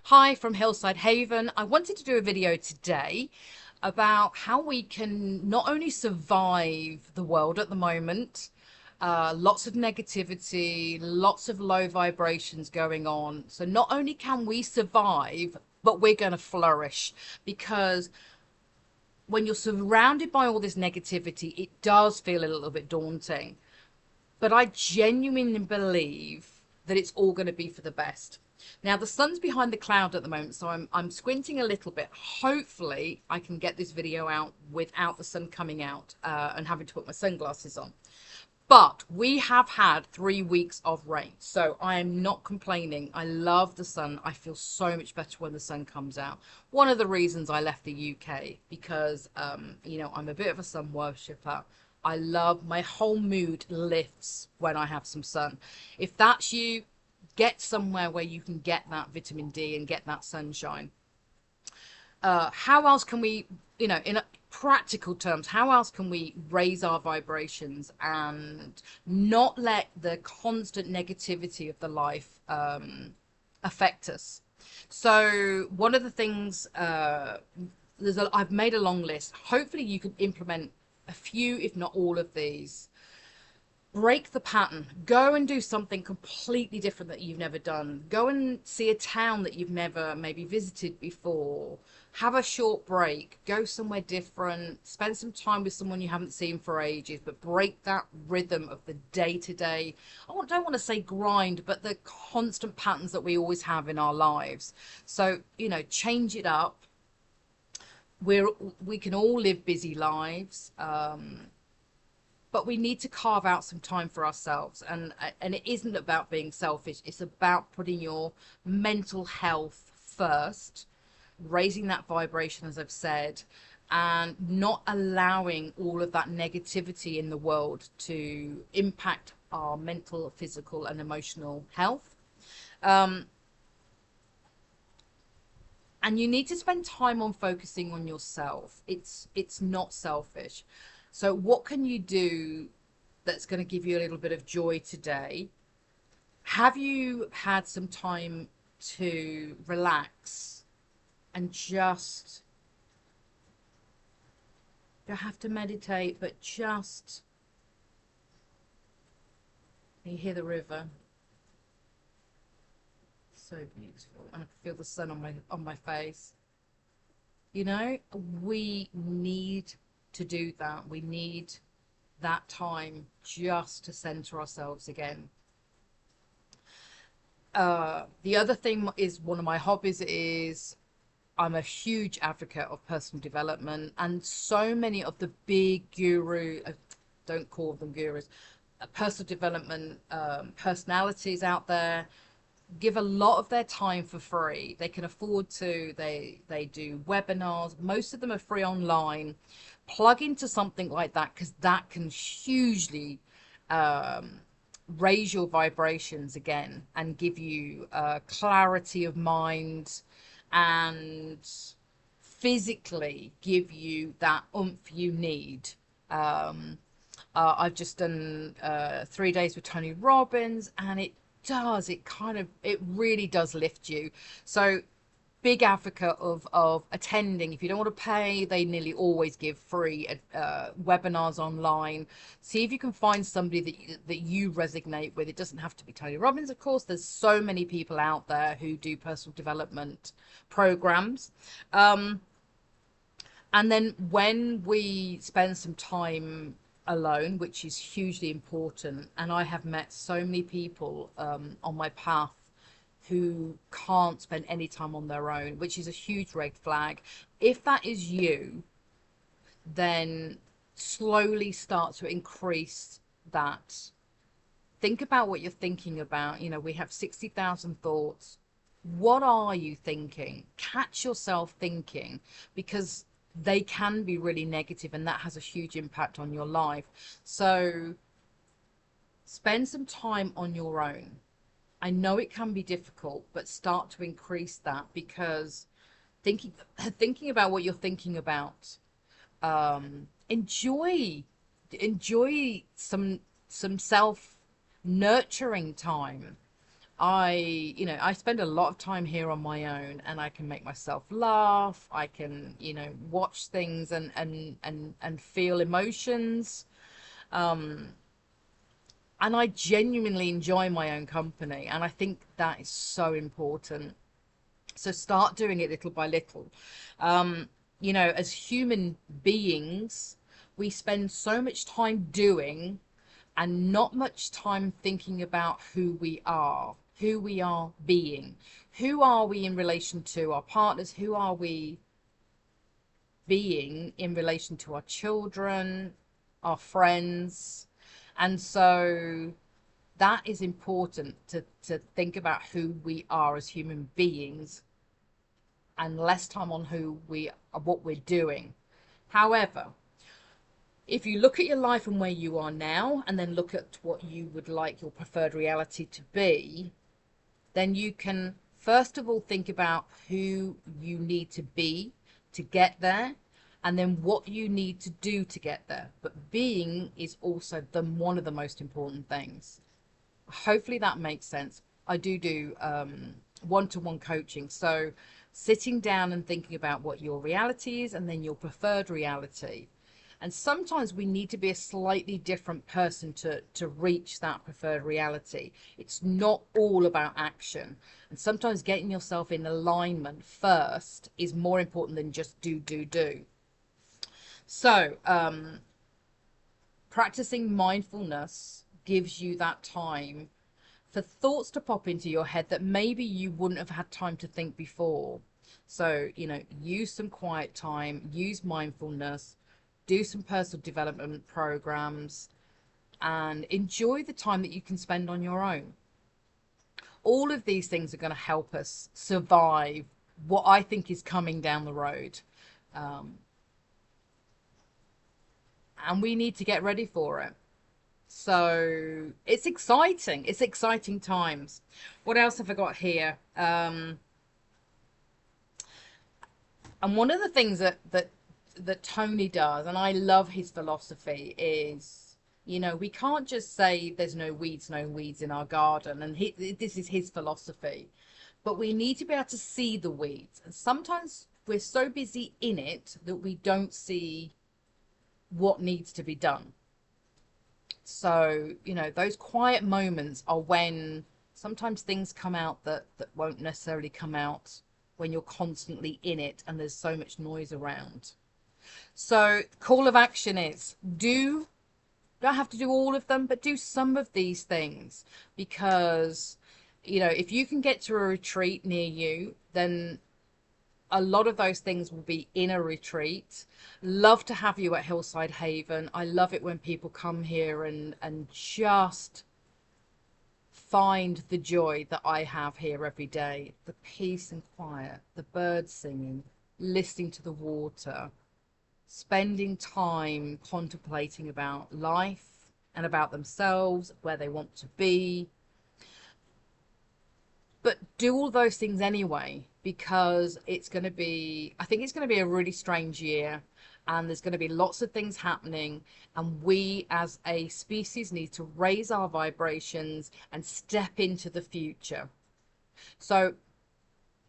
Hi from Hillside Haven. I wanted to do a video today about how we can not only survive the world at the moment, lots of negativity, lots of low vibrations going on. So not only can we survive, but we're going to flourish, because when you're surrounded by all this negativity, it does feel a little bit daunting. But I genuinely believe that it's all going to be for the best. Now the sun's behind the cloud at the moment, so I'm squinting a little bit. Hopefully I can get this video out without the sun coming out and having to put my sunglasses on. But we have had 3 weeks of rain, so I am not complaining. I love the sun. I feel so much better when the sun comes out. One of the reasons I left the UK, because I'm a bit of a sun worshipper. I love, my whole mood lifts when I have some sun. If that's you, get somewhere where you can get that vitamin D and get that sunshine. How else can we, in practical terms, how else can we raise our vibrations and not let the constant negativity of the life affect us? So one of the things, I've made a long list. Hopefully you can implement a few, if not all of these. Break the pattern. Go and do something completely different that you've never done. Go and see a town that you've never maybe visited before. Have a short break. Go somewhere different. Spend some time with someone you haven't seen for ages, but break that rhythm of the day to day. Don't want to say grind, but the constant patterns that we always have in our lives. So, change it up. We can all live busy lives. But we need to carve out some time for ourselves, and it isn't about being selfish. It's about putting your mental health first, raising that vibration, as I've said, and not allowing all of that negativity in the world to impact our mental, physical and emotional health. And you need to spend time on focusing on yourself. It's not selfish. So what can you do that's going to give you a little bit of joy today? Have you had some time to relax and just, you don't have to meditate, but just, you hear the river, so beautiful, and I can feel the sun on my face. We need to do that. We need that time just to center ourselves again. The other thing is, one of my hobbies is, I'm a huge advocate of personal development, and so many of the big don't call them gurus, personal development personalities out there give a lot of their time for free. They can afford to. They do webinars. Most of them are free online. Plug into something like that, because that can hugely raise your vibrations again and give you clarity of mind, and physically give you that oomph you need. I've just done 3 days with Tony Robbins, and it really does lift you. So big advocate of attending. If you don't want to pay, they nearly always give free webinars online. See if you can find somebody that you resonate with. It doesn't have to be Tony Robbins, of course. There's so many people out there who do personal development programs. And then when we spend some time alone, which is hugely important, and I have met so many people on my path who can't spend any time on their own, which is a huge red flag. If that is you, then slowly start to increase that. Think about what you're thinking about. We have 60,000 thoughts. What are you thinking? Catch yourself thinking, because they can be really negative, and that has a huge impact on your life. So spend some time on your own. I know it can be difficult, but start to increase that, because thinking about what you're thinking about, enjoy some self nurturing time. I spend a lot of time here on my own, and I can make myself laugh. I can, watch things and feel emotions. Um, and I genuinely enjoy my own company. And I think that is so important. So start doing it little by little. Um, as human beings, we spend so much time doing and not much time thinking about who we are being. Who are we in relation to our partners? Who are we being in relation to our children, our friends? And so that is important to think about who we are as human beings and less time on what we're doing. However, if you look at your life and where you are now, and then look at what you would like your preferred reality to be, then you can first of all think about who you need to be to get there, and then what you need to do to get there. But being is also one of the most important things. Hopefully that makes sense. I do one-to-one coaching, so sitting down and thinking about what your reality is and then your preferred reality. And sometimes we need to be a slightly different person to reach that preferred reality. It's not all about action. And sometimes getting yourself in alignment first is more important than just do. So practicing mindfulness gives you that time for thoughts to pop into your head that maybe you wouldn't have had time to think before. So, use some quiet time, use mindfulness, do some personal development programs, and enjoy the time that you can spend on your own. All of these things are going to help us survive what I think is coming down the road. And we need to get ready for it. So it's exciting. It's exciting times. What else have I got here? And one of the things that Tony does, and I love his philosophy, is, we can't just say there's no weeds in our garden. And this is his philosophy. But we need to be able to see the weeds. And sometimes we're so busy in it that we don't see what needs to be done. So, those quiet moments are when sometimes things come out that won't necessarily come out when you're constantly in it and there's so much noise around. So call of action is don't have to do all of them, but do some of these things, because, if you can get to a retreat near you, then a lot of those things will be in a retreat. Love to have you at Hillside Haven. I love it when people come here and just find the joy that I have here every day. The peace and quiet, the birds singing, listening to the water, spending time contemplating about life and about themselves, where they want to be. But do all those things anyway, because I think it's going to be a really strange year, and there's going to be lots of things happening, and we as a species need to raise our vibrations and step into the future. So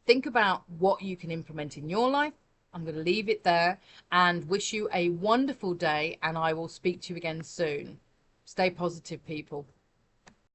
think about what you can implement in your life. I'm going to leave it there and wish you a wonderful day, and I will speak to you again soon. Stay positive, people.